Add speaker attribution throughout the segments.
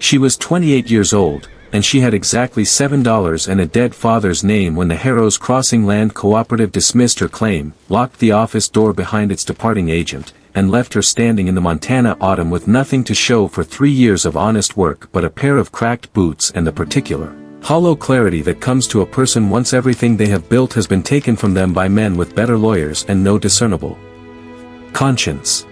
Speaker 1: She was 28 years old, and she had exactly $7 and a dead father's name when the Harrows Crossing Land Cooperative dismissed her claim, locked the office door behind its departing agent, and left her standing in the Montana autumn with nothing to show for 3 years of honest work but a pair of cracked boots and the particular, hollow clarity that comes to a person once everything they have built has been taken from them by men with better lawyers and no discernible conscience.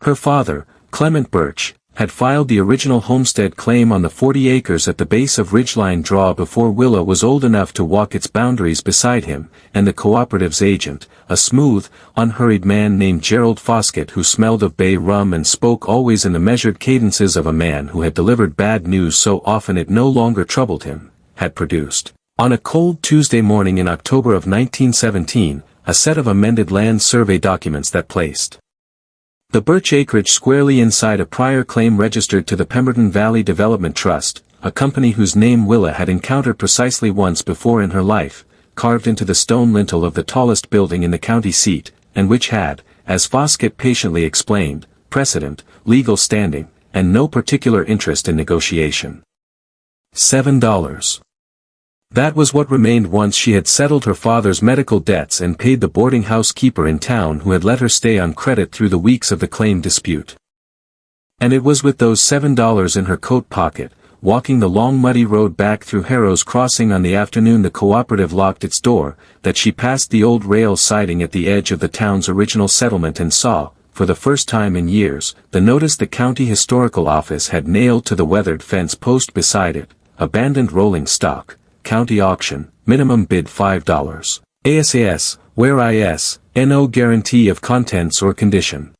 Speaker 1: Her father, Clement Burch, had filed the original homestead claim on the 40 acres at the base of Ridgeline Draw before Willa was old enough to walk its boundaries beside him, and the cooperative's agent, a smooth, unhurried man named Gerald Foskett who smelled of bay rum and spoke always in the measured cadences of a man who had delivered bad news so often it no longer troubled him, had produced, on a cold Tuesday morning in October of 1917, a set of amended land survey documents that placed the Burch acreage squarely inside a prior claim registered to the Pemberton Valley Development Trust, a company whose name Willa had encountered precisely once before in her life, carved into the stone lintel of the tallest building in the county seat, and which had, as Foskett patiently explained, precedent, legal standing, and no particular interest in negotiation. $7. That was what remained once she had settled her father's medical debts and paid the boarding house keeper in town who had let her stay on credit through the weeks of the claim dispute. And it was with those $7 in her coat pocket, walking the long muddy road back through Harrows Crossing on the afternoon the cooperative locked its door, that she passed the old rail siding at the edge of the town's original settlement and saw, for the first time in years, the notice the county historical office had nailed to the weathered fence post beside it, abandoned rolling stock. County auction, minimum bid $5. ASAS, where IS, no guarantee of contents or condition.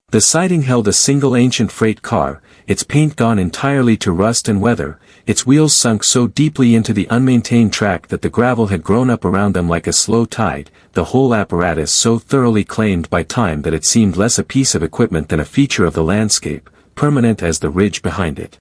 Speaker 1: The siding held a single ancient freight car, its paint gone entirely to rust and weather, its wheels sunk so deeply into the unmaintained track that the gravel had grown up around them like a slow tide, the whole apparatus so thoroughly claimed by time that it seemed less a piece of equipment than a feature of the landscape, permanent as the ridge behind it.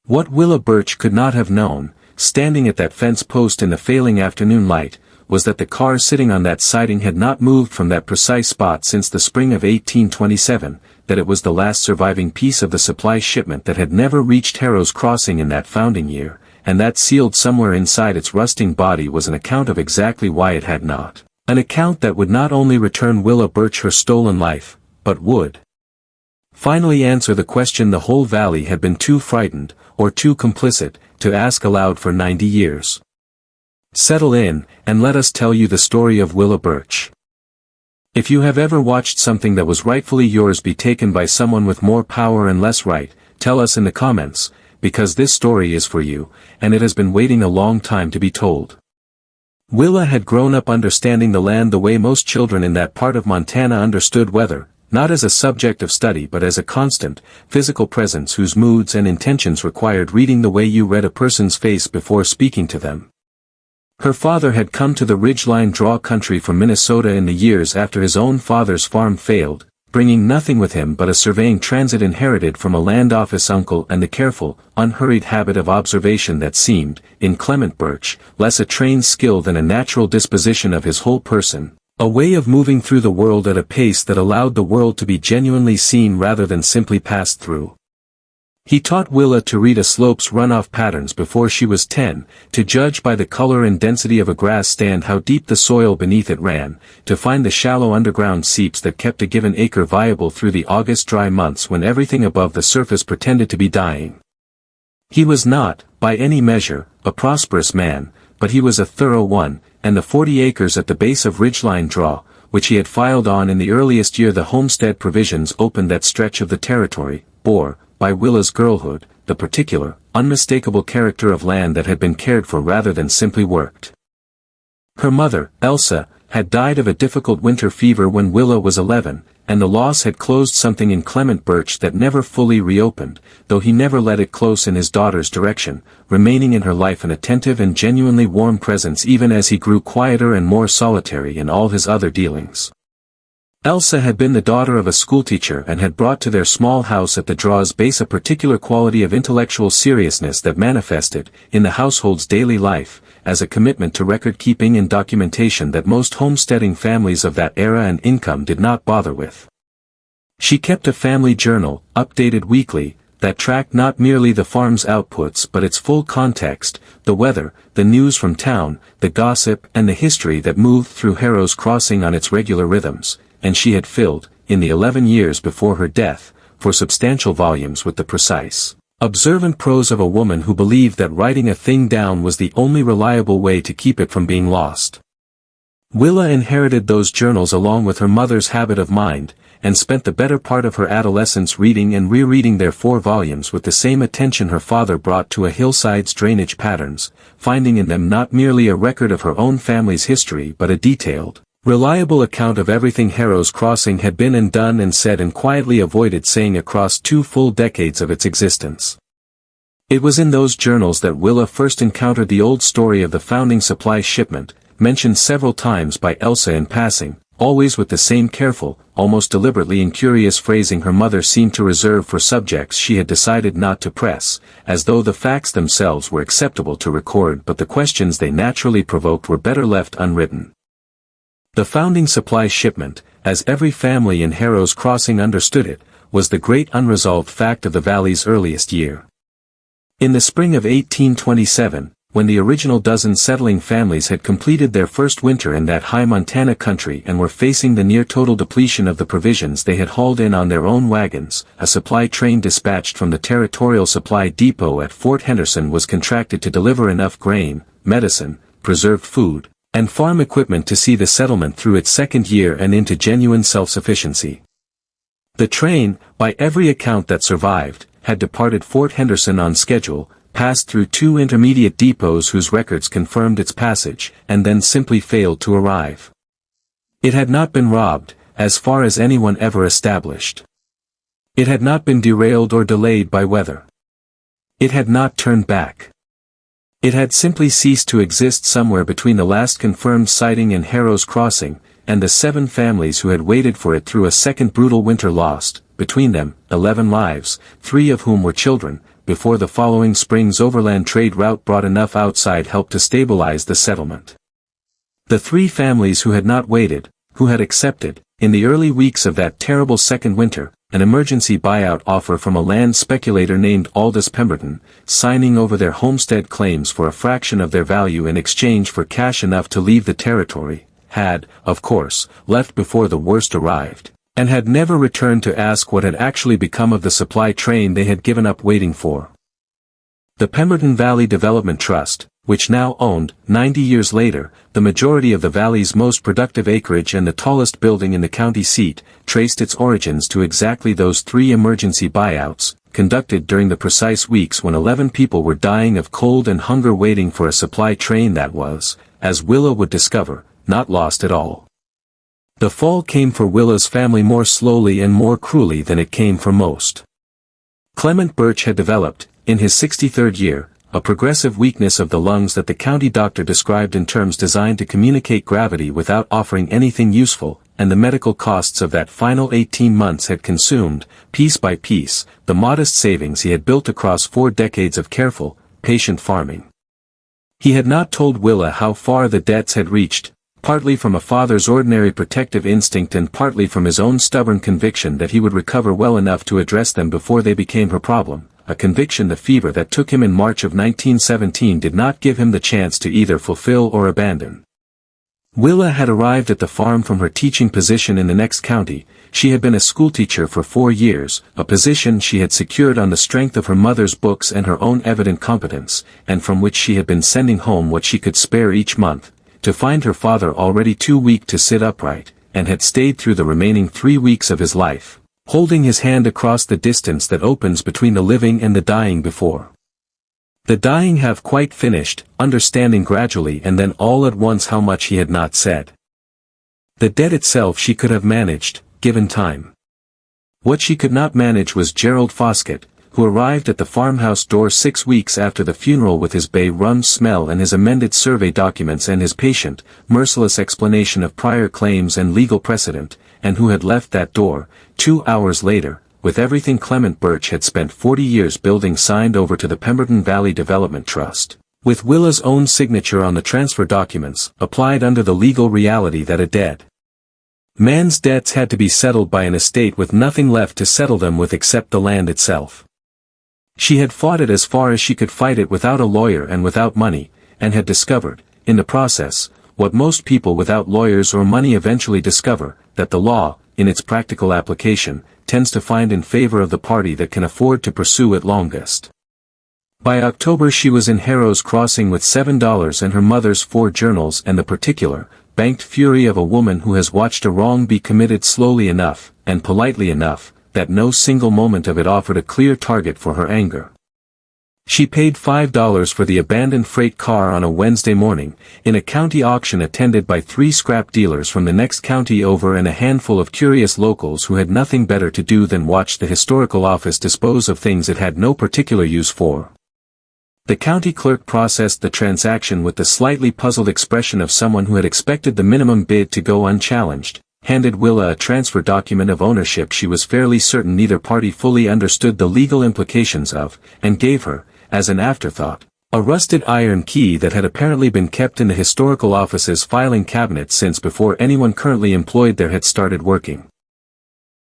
Speaker 1: What Willa Birch could not have known, standing at that fence post in the failing afternoon light, was that the car sitting on that siding had not moved from that precise spot since the spring of 1827, that it was the last surviving piece of the supply shipment that had never reached Harrows Crossing in that founding year, and that sealed somewhere inside its rusting body was an account of exactly why it had not. An account that would not only return Willa Birch her stolen life, but would finally answer the question the whole valley had been too frightened, or too complicit, to ask aloud for 90 years. Settle in, and let us tell you the story of Willa Birch. If you have ever watched something that was rightfully yours be taken by someone with more power and less right, tell us in the comments, because this story is for you, and it has been waiting a long time to be told. Willa had grown up understanding the land the way most children in that part of Montana understood weather, not as a subject of study but as a constant, physical presence whose moods and intentions required reading the way you read a person's face before speaking to them. Her father had come to the Ridgeline Draw country from Minnesota in the years after his own father's farm failed, bringing nothing with him but a surveying transit inherited from a land office uncle and the careful, unhurried habit of observation that seemed, in Clement Burch, less a trained skill than a natural disposition of his whole person. A way of moving through the world at a pace that allowed the world to be genuinely seen rather than simply passed through. He taught Willa to read a slope's runoff patterns before she was 10, to judge by the color and density of a grass stand how deep the soil beneath it ran, to find the shallow underground seeps that kept a given acre viable through the August dry months when everything above the surface pretended to be dying. He was not, by any measure, a prosperous man, but he was a thorough one, and the 40 acres at the base of Ridgeline Draw, which he had filed on in the earliest year the homestead provisions opened that stretch of the territory, bore, by Willa's girlhood, the particular, unmistakable character of land that had been cared for rather than simply worked. Her mother, Elsa, had died of a difficult winter fever when Willa was 11, and the loss had closed something in Clement Burch that never fully reopened, though he never let it close in his daughter's direction, remaining in her life an attentive and genuinely warm presence even as he grew quieter and more solitary in all his other dealings. Elsa had been the daughter of a schoolteacher and had brought to their small house at the Draw's base a particular quality of intellectual seriousness that manifested, in the household's daily life, as a commitment to record-keeping and documentation that most homesteading families of that era and income did not bother with. She kept a family journal, updated weekly, that tracked not merely the farm's outputs but its full context, the weather, the news from town, the gossip and the history that moved through Harrow's Crossing on its regular rhythms, and she had filled, in the 11 years before her death, for substantial volumes with the precise, observant prose of a woman who believed that writing a thing down was the only reliable way to keep it from being lost. Willa inherited those journals along with her mother's habit of mind, and spent the better part of her adolescence reading and rereading their 4 volumes with the same attention her father brought to a hillside's drainage patterns, finding in them not merely a record of her own family's history but a detailed, reliable account of everything Harrow's Crossing had been and done and said and quietly avoided saying across 2 full decades of its existence. It was in those journals that Willa first encountered the old story of the founding supply shipment, mentioned several times by Elsa in passing, always with the same careful, almost deliberately incurious phrasing her mother seemed to reserve for subjects she had decided not to press, as though the facts themselves were acceptable to record but the questions they naturally provoked were better left unwritten. The founding supply shipment, as every family in Harrow's Crossing understood it, was the great unresolved fact of the valley's earliest year. In the spring of 1827, when the original dozen settling families had completed their first winter in that high Montana country and were facing the near-total depletion of the provisions they had hauled in on their own wagons, a supply train dispatched from the Territorial Supply Depot at Fort Henderson was contracted to deliver enough grain, medicine, preserved food, and farm equipment to see the settlement through its second year and into genuine self-sufficiency. The train, by every account that survived, had departed Fort Henderson on schedule, passed through 2 intermediate depots whose records confirmed its passage, and then simply failed to arrive. It had not been robbed, as far as anyone ever established. It had not been derailed or delayed by weather. It had not turned back. It had simply ceased to exist somewhere between the last confirmed sighting in Harrow's Crossing, and the 7 families who had waited for it through a second brutal winter lost, between them, 11 lives, 3 of whom were children, before the following spring's overland trade route brought enough outside help to stabilize the settlement. The 3 families who had not waited, who had accepted, in the early weeks of that terrible second winter, an emergency buyout offer from a land speculator named Aldous Pemberton, signing over their homestead claims for a fraction of their value in exchange for cash enough to leave the territory, had, of course, left before the worst arrived, and had never returned to ask what had actually become of the supply train they had given up waiting for. The Pemberton Valley Development Trust, which now owned, 90 years later, the majority of the valley's most productive acreage and the tallest building in the county seat, traced its origins to exactly those 3 emergency buyouts, conducted during the precise weeks when 11 people were dying of cold and hunger waiting for a supply train that was, as Willa would discover, not lost at all. The fall came for Willa's family more slowly and more cruelly than it came for most. Clement Burch had developed, in his 63rd year, a progressive weakness of the lungs that the county doctor described in terms designed to communicate gravity without offering anything useful, and the medical costs of that final 18 months had consumed, piece by piece, the modest savings he had built across 4 decades of careful, patient farming. He had not told Willa how far the debts had reached, partly from a father's ordinary protective instinct and partly from his own stubborn conviction that he would recover well enough to address them before they became her problem, a conviction the fever that took him in March of 1917 did not give him the chance to either fulfill or abandon. Willa had arrived at the farm from her teaching position in the next county. She had been a schoolteacher for 4 years, a position she had secured on the strength of her mother's books and her own evident competence, and from which she had been sending home what she could spare each month, to find her father already too weak to sit upright, and had stayed through the remaining 3 weeks of his life, holding his hand across the distance that opens between the living and the dying before. The dying have quite finished, understanding gradually and then all at once how much he had not said. The debt itself she could have managed, given time. What she could not manage was Gerald Foskett, who arrived at the farmhouse door 6 weeks after the funeral with his bay rum smell and his amended survey documents and his patient, merciless explanation of prior claims and legal precedent, and who had left that door, 2 hours later, with everything Clement Burch had spent 40 years building signed over to the Pemberton Valley Development Trust, with Willa's own signature on the transfer documents, applied under the legal reality that a dead man's debts had to be settled by an estate with nothing left to settle them with except the land itself. She had fought it as far as she could fight it without a lawyer and without money, and had discovered, in the process, what most people without lawyers or money eventually discover, that the law, in its practical application, tends to find in favor of the party that can afford to pursue it longest. By October she was in Harrow's Crossing with $7 and her mother's 4 journals and the particular, banked fury of a woman who has watched a wrong be committed slowly enough, and politely enough, that no single moment of it offered a clear target for her anger. She paid $5 for the abandoned freight car on a Wednesday morning, in a county auction attended by 3 scrap dealers from the next county over and a handful of curious locals who had nothing better to do than watch the historical office dispose of things it had no particular use for. The county clerk processed the transaction with the slightly puzzled expression of someone who had expected the minimum bid to go unchallenged, handed Willa a transfer document of ownership she was fairly certain neither party fully understood the legal implications of, and gave her, as an afterthought, a rusted iron key that had apparently been kept in the historical office's filing cabinet since before anyone currently employed there had started working.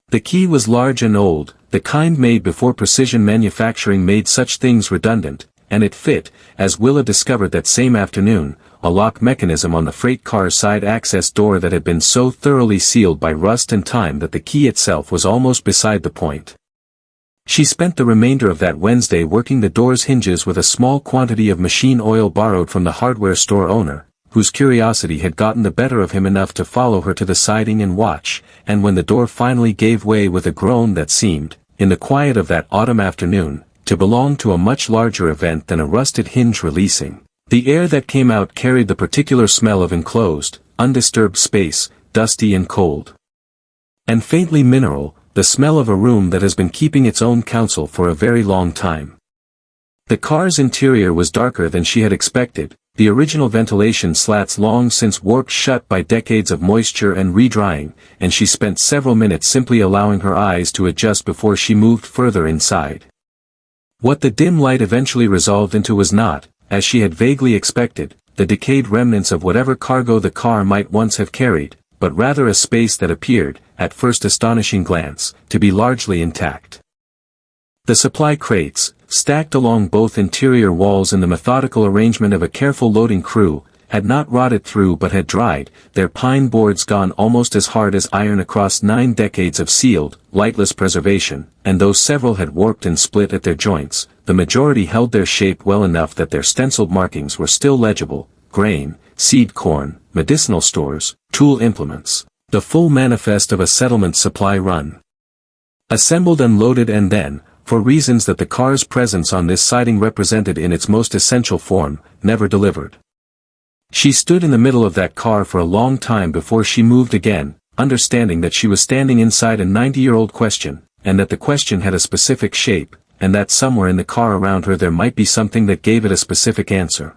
Speaker 1: The key was large and old, the kind made before precision manufacturing made such things redundant, and it fit, as Willa discovered that same afternoon, a lock mechanism on the freight car's side access door that had been so thoroughly sealed by rust and time that the key itself was almost beside the point. She spent the remainder of that Wednesday working the door's hinges with a small quantity of machine oil borrowed from the hardware store owner, whose curiosity had gotten the better of him enough to follow her to the siding and watch, and when the door finally gave way with a groan that seemed, in the quiet of that autumn afternoon, to belong to a much larger event than a rusted hinge releasing, the air that came out carried the particular smell of enclosed, undisturbed space, dusty and cold. And faintly mineral, the smell of a room that has been keeping its own counsel for a very long time. The car's interior was darker than she had expected, the original ventilation slats long since warped shut by decades of moisture and re-drying, and she spent several minutes simply allowing her eyes to adjust before she moved further inside. What the dim light eventually resolved into was not, as she had vaguely expected, the decayed remnants of whatever cargo the car might once have carried, but rather a space that appeared, at first astonishing glance, to be largely intact. The supply crates, stacked along both interior walls in the methodical arrangement of a careful loading crew, had not rotted through but had dried, their pine boards gone almost as hard as iron across 9 decades of sealed, lightless preservation, and though several had warped and split at their joints, the majority held their shape well enough that their stenciled markings were still legible: grain, seed corn, medicinal stores, tool implements, the full manifest of a settlement supply run. Assembled and loaded and then, for reasons that the car's presence on this siding represented in its most essential form, never delivered. She stood in the middle of that car for a long time before she moved again, understanding that she was standing inside a 90-year-old question, and that the question had a specific shape, and that somewhere in the car around her there might be something that gave it a specific answer.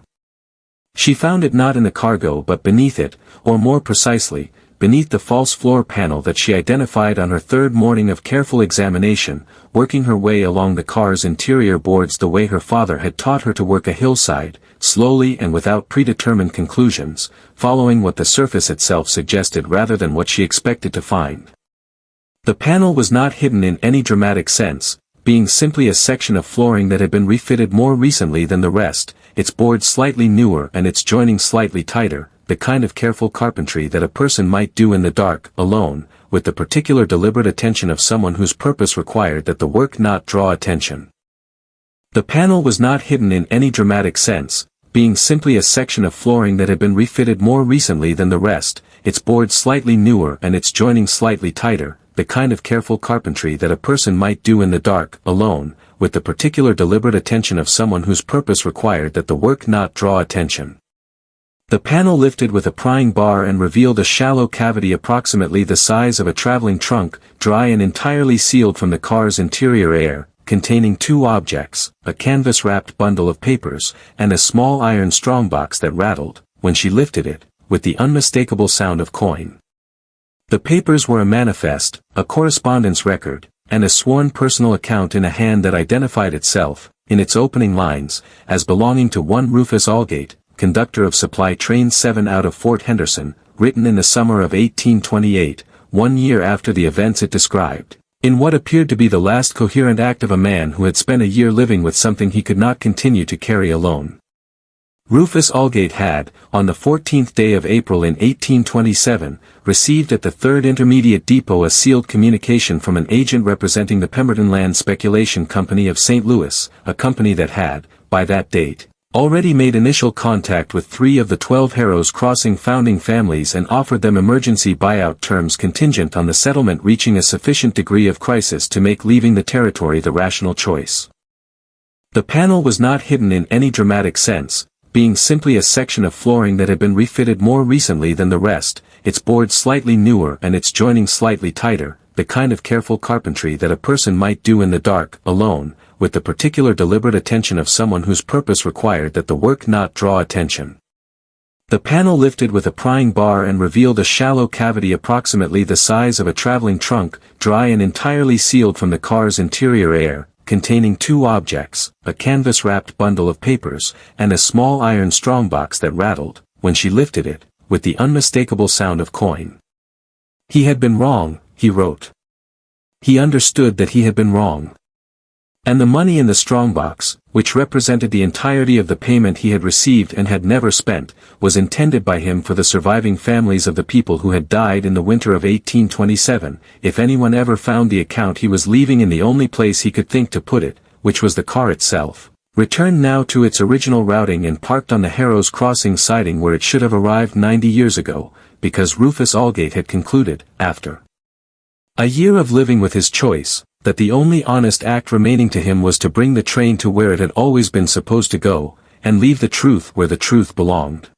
Speaker 1: She found it not in the cargo but beneath it, or more precisely, beneath the false floor panel that she identified on her 3rd morning of careful examination, working her way along the car's interior boards the way her father had taught her to work a hillside, slowly and without predetermined conclusions, following what the surface itself suggested rather than what she expected to find. The panel was not hidden in any dramatic sense, being simply a section of flooring that had been refitted more recently than the rest, its boards slightly newer and its joining slightly tighter, the kind of careful carpentry that a person might do in the dark, alone, with the particular deliberate attention of someone whose purpose required that the work not draw attention. The panel was not hidden in any dramatic sense, being simply a section of flooring that had been refitted more recently than the rest, its boards slightly newer and its joining slightly tighter, the kind of careful carpentry that a person might do in the dark, alone, with the particular deliberate attention of someone whose purpose required that the work not draw attention. The panel lifted with a prying bar and revealed a shallow cavity approximately the size of a traveling trunk, dry and entirely sealed from the car's interior air, containing 2 objects, a canvas-wrapped bundle of papers, and a small iron strongbox that rattled, when she lifted it, with the unmistakable sound of coin. The papers were a manifest, a correspondence record, and a sworn personal account in a hand that identified itself, in its opening lines, as belonging to one Rufus Allgate, conductor of Supply Train 7 out of Fort Henderson, written in the summer of 1828, 1 year after the events it described. In what appeared to be the last coherent act of a man who had spent a year living with something he could not continue to carry alone. Rufus Aldgate had, on the 14th day of April in 1827, received at the 3rd Intermediate Depot a sealed communication from an agent representing the Pemberton Land Speculation Company of St. Louis, a company that had, by that date, already made initial contact with 3 of the 12 Harrows Crossing founding families and offered them emergency buyout terms contingent on the settlement reaching a sufficient degree of crisis to make leaving the territory the rational choice. The panel was not hidden in any dramatic sense, being simply a section of flooring that had been refitted more recently than the rest, its boards slightly newer and its joining slightly tighter, the kind of careful carpentry that a person might do in the dark, alone, with the particular deliberate attention of someone whose purpose required that the work not draw attention. The panel lifted with a prying bar and revealed a shallow cavity approximately the size of a traveling trunk, dry and entirely sealed from the car's interior air, containing 2 objects, a canvas-wrapped bundle of papers, and a small iron strongbox that rattled, when she lifted it, with the unmistakable sound of coin. He had been wrong, he wrote. He understood that he had been wrong. And the money in the strongbox, which represented the entirety of the payment he had received and had never spent, was intended by him for the surviving families of the people who had died in the winter of 1827, if anyone ever found the account he was leaving in the only place he could think to put it, which was the car itself, returned now to its original routing and parked on the Harrows Crossing siding where it should have arrived 90 years ago, because Rufus Aldgate had concluded, after a year of living with his choice, that the only honest act remaining to him was to bring the train to where it had always been supposed to go, and leave the truth where the truth belonged.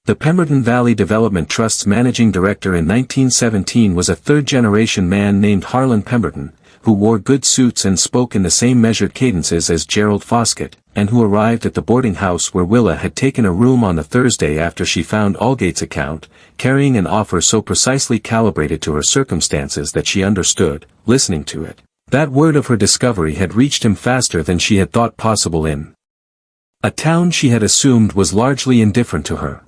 Speaker 1: The Pemberton Valley Development Trust's managing director in 1917 was a third-generation man named Harlan Pemberton, who wore good suits and spoke in the same measured cadences as Gerald Foskett, and who arrived at the boarding house where Willa had taken a room on the Thursday after she found Aldgate's account, carrying an offer so precisely calibrated to her circumstances that she understood, listening to it, that word of her discovery had reached him faster than she had thought possible in a town she had assumed was largely indifferent to her.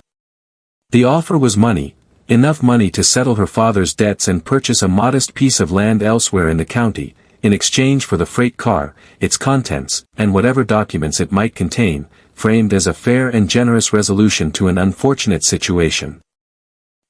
Speaker 1: The offer was money, enough money to settle her father's debts and purchase a modest piece of land elsewhere in the county, in exchange for the freight car, its contents, and whatever documents it might contain, framed as a fair and generous resolution to an unfortunate situation.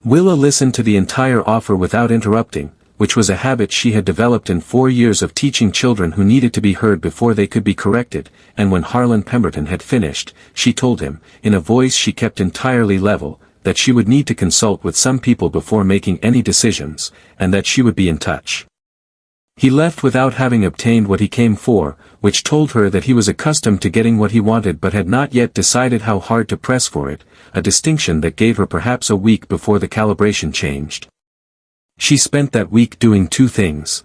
Speaker 1: Willa listened to the entire offer without interrupting, which was a habit she had developed in 4 years of teaching children who needed to be heard before they could be corrected, and when Harlan Pemberton had finished, she told him, in a voice she kept entirely level, that she would need to consult with some people before making any decisions, and that she would be in touch. He left without having obtained what he came for, which told her that he was accustomed to getting what he wanted but had not yet decided how hard to press for it, a distinction that gave her perhaps a week before the calibration changed. She spent that week doing 2 things.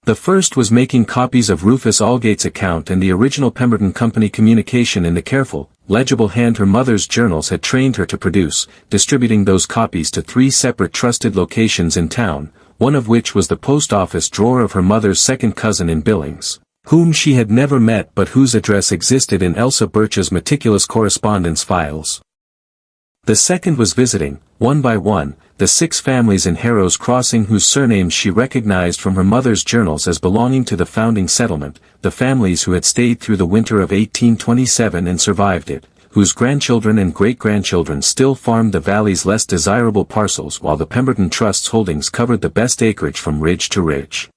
Speaker 1: The first was making copies of Rufus Aldgate's account and the original Pemberton Company communication in the careful, legible hand her mother's journals had trained her to produce, distributing those copies to 3 separate trusted locations in town, one of which was the post office drawer of her mother's second cousin in Billings, whom she had never met but whose address existed in Elsa Burch's meticulous correspondence files. The second was visiting, one by one, the 6 families in Harrows Crossing whose surnames she recognized from her mother's journals as belonging to the founding settlement, the families who had stayed through the winter of 1827 and survived it, whose grandchildren and great-grandchildren still farmed the valley's less desirable parcels while the Pemberton Trust's holdings covered the best acreage from ridge to ridge.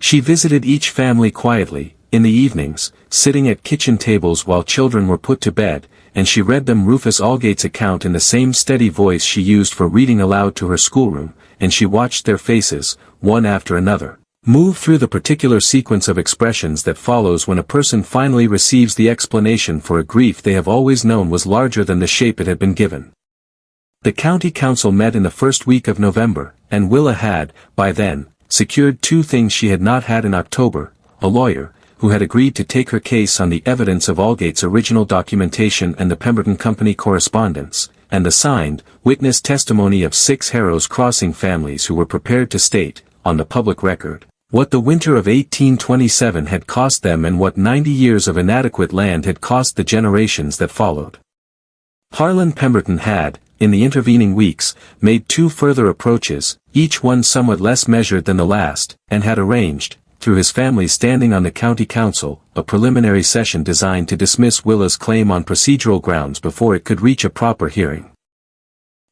Speaker 1: She visited each family quietly, in the evenings, sitting at kitchen tables while children were put to bed, and she read them Rufus Aldgate's account in the same steady voice she used for reading aloud to her schoolroom, and she watched their faces, one after another, move through the particular sequence of expressions that follows when a person finally receives the explanation for a grief they have always known was larger than the shape it had been given. The county council met in the first week of November, and Willa had, by then, secured 2 things she had not had in October, a lawyer, who had agreed to take her case on the evidence of Aldgate's original documentation and the Pemberton Company correspondence, and the signed, witness testimony of 6 Harrows Crossing families who were prepared to state, on the public record, what the winter of 1827 had cost them and what 90 years of inadequate land had cost the generations that followed. Harlan Pemberton had, in the intervening weeks, made 2 further approaches, each one somewhat less measured than the last, and had arranged, through his family standing on the county council, a preliminary session designed to dismiss Willa's claim on procedural grounds before it could reach a proper hearing.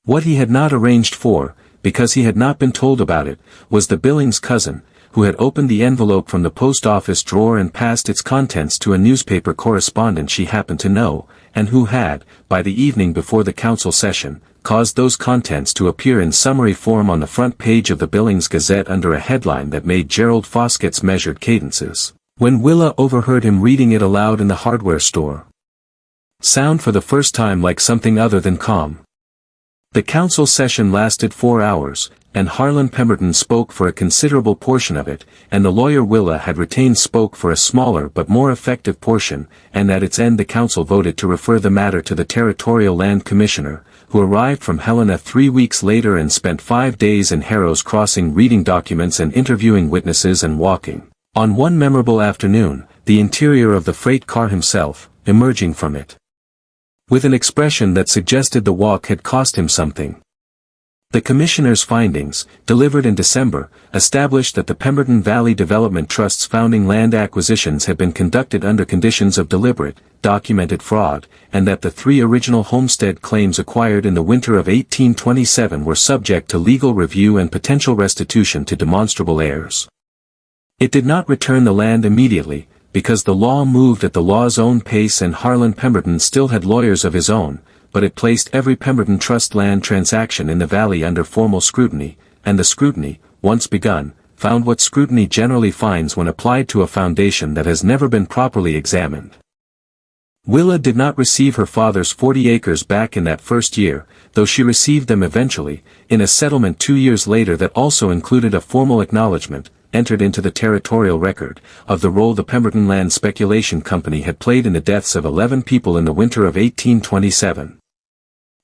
Speaker 1: What he had not arranged for, because he had not been told about it, was the Billings cousin, who had opened the envelope from the post office drawer and passed its contents to a newspaper correspondent she happened to know, and who had, by the evening before the council session, caused those contents to appear in summary form on the front page of the Billings Gazette under a headline that made Gerald Foskett's measured cadences, when Willa overheard him reading it aloud in the hardware store, sound for the first time like something other than calm. The council session lasted 4 hours, and Harlan Pemberton spoke for a considerable portion of it, and the lawyer Willa had retained spoke for a smaller but more effective portion, and at its end the council voted to refer the matter to the Territorial Land Commissioner, who arrived from Helena 3 weeks later and spent 5 days in Harrow's Crossing reading documents and interviewing witnesses and walking, on one memorable afternoon, the interior of the freight car himself, emerging from it with an expression that suggested the walk had cost him something. The Commissioner's findings, delivered in December, established that the Pemberton Valley Development Trust's founding land acquisitions had been conducted under conditions of deliberate, documented fraud, and that the 3 original homestead claims acquired in the winter of 1827 were subject to legal review and potential restitution to demonstrable heirs. It did not return the land immediately, because the law moved at the law's own pace and Harlan Pemberton still had lawyers of his own, but it placed every Pemberton Trust land transaction in the valley under formal scrutiny, and the scrutiny, once begun, found what scrutiny generally finds when applied to a foundation that has never been properly examined. Willa did not receive her father's 40 acres back in that first year, though she received them eventually, in a settlement 2 years later that also included a formal acknowledgment, entered into the territorial record, of the role the Pemberton Land Speculation Company had played in the deaths of 11 people in the winter of 1827.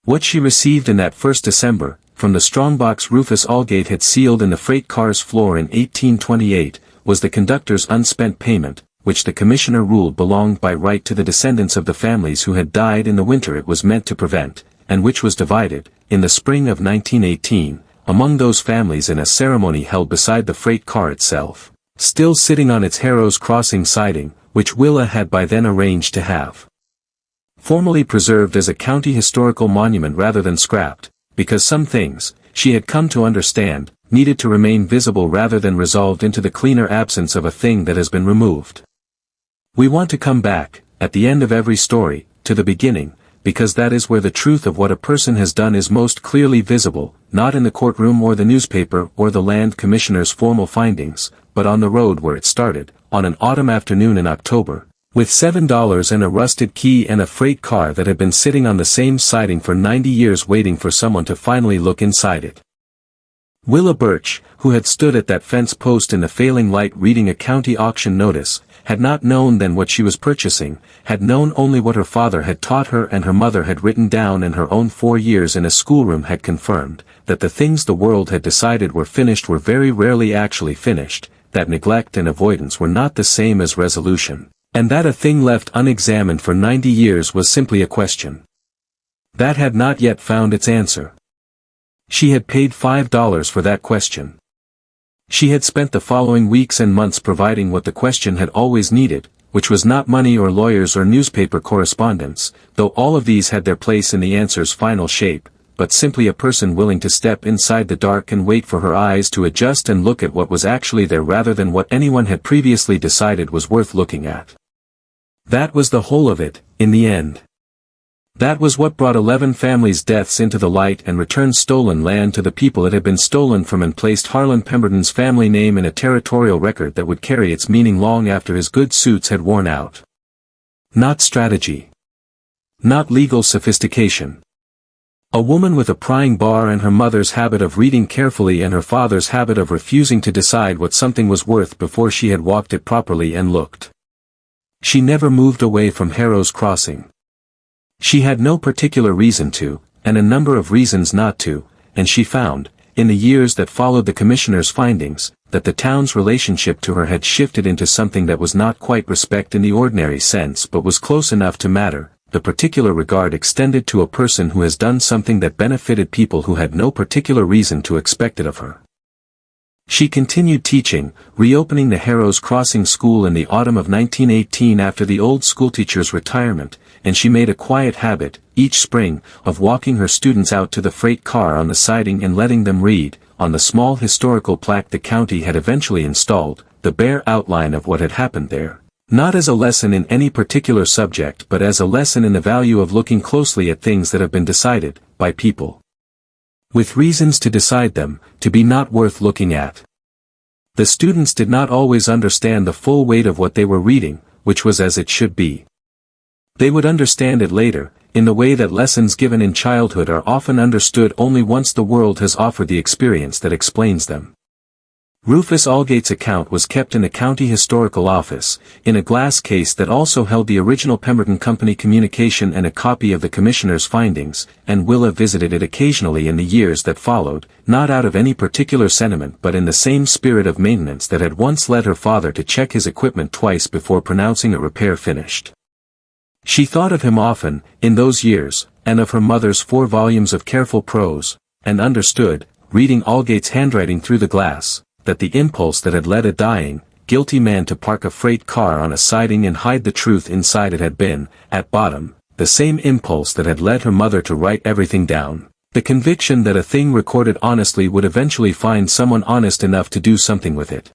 Speaker 1: What she received in that first December, from the strongbox Rufus Allgate had sealed in the freight car's floor in 1828, was the conductor's unspent payment, which the Commissioner ruled belonged by right to the descendants of the families who had died in the winter it was meant to prevent, and which was divided, in the spring of 1918, among those families in a ceremony held beside the freight car itself, still sitting on its Harrow's Crossing siding, which Willa had by then arranged to have formally preserved as a county historical monument rather than scrapped, because some things, she had come to understand, needed to remain visible rather than resolved into the cleaner absence of a thing that has been removed. We want to come back, at the end of every story, to the beginning, because that is where the truth of what a person has done is most clearly visible, not in the courtroom or the newspaper or the land commissioner's formal findings, but on the road where it started, on an autumn afternoon in October, with $7 and a rusted key and a freight car that had been sitting on the same siding for 90 years waiting for someone to finally look inside it. Willa Birch, who had stood at that fence post in the failing light reading a county auction notice, had not known then what she was purchasing, had known only what her father had taught her and her mother had written down and her own 4 years in a schoolroom had confirmed, that the things the world had decided were finished were very rarely actually finished, that neglect and avoidance were not the same as resolution, and that a thing left unexamined for 90 years was simply a question that had not yet found its answer. She had paid $5 for that question. She had spent the following weeks and months providing what the question had always needed, which was not money or lawyers or newspaper correspondence, though all of these had their place in the answer's final shape, but simply a person willing to step inside the dark and wait for her eyes to adjust and look at what was actually there rather than what anyone had previously decided was worth looking at. That was the whole of it, in the end. That was what brought 11 families' deaths into the light and returned stolen land to the people it had been stolen from and placed Harlan Pemberton's family name in a territorial record that would carry its meaning long after his good suits had worn out. Not strategy. Not legal sophistication. A woman with a prying bar and her mother's habit of reading carefully and her father's habit of refusing to decide what something was worth before she had walked it properly and looked. She never moved away from Harrow's Crossing. She had no particular reason to, and a number of reasons not to, and she found, in the years that followed the Commissioner's findings, that the town's relationship to her had shifted into something that was not quite respect in the ordinary sense but was close enough to matter, the particular regard extended to a person who has done something that benefited people who had no particular reason to expect it of her. She continued teaching, reopening the Harrows Crossing School in the autumn of 1918 after the old schoolteacher's retirement, and she made a quiet habit, each spring, of walking her students out to the freight car on the siding and letting them read, on the small historical plaque the county had eventually installed, the bare outline of what had happened there. Not as a lesson in any particular subject but as a lesson in the value of looking closely at things that have been decided, by people with reasons to decide them, to be not worth looking at. The students did not always understand the full weight of what they were reading, which was as it should be. They would understand it later, in the way that lessons given in childhood are often understood only once the world has offered the experience that explains them. Rufus Allgate's account was kept in the county historical office, in a glass case that also held the original Pemberton Company communication and a copy of the commissioner's findings, and Willa visited it occasionally in the years that followed, not out of any particular sentiment but in the same spirit of maintenance that had once led her father to check his equipment twice before pronouncing a repair finished. She thought of him often, in those years, and of her mother's 4 volumes of careful prose, and understood, reading Allgate's handwriting through the glass, that the impulse that had led a dying, guilty man to park a freight car on a siding and hide the truth inside it had been, at bottom, the same impulse that had led her mother to write everything down, the conviction that a thing recorded honestly would eventually find someone honest enough to do something with it.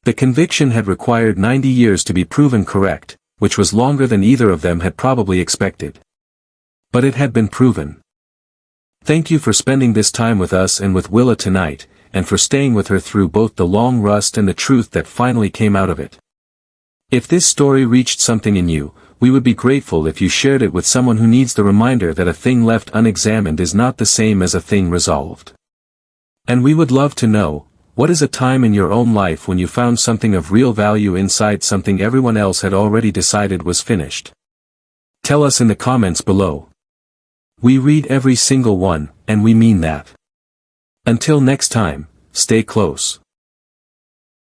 Speaker 1: The conviction had required 90 years to be proven correct, which was longer than either of them had probably expected. But it had been proven. Thank you for spending this time with us and with Willa tonight, and for staying with her through both the long rust and the truth that finally came out of it. If this story reached something in you, we would be grateful if you shared it with someone who needs the reminder that a thing left unexamined is not the same as a thing resolved. And we would love to know, what is a time in your own life when you found something of real value inside something everyone else had already decided was finished? Tell us in the comments below. We read every single one, and we mean that. Until next time, stay close.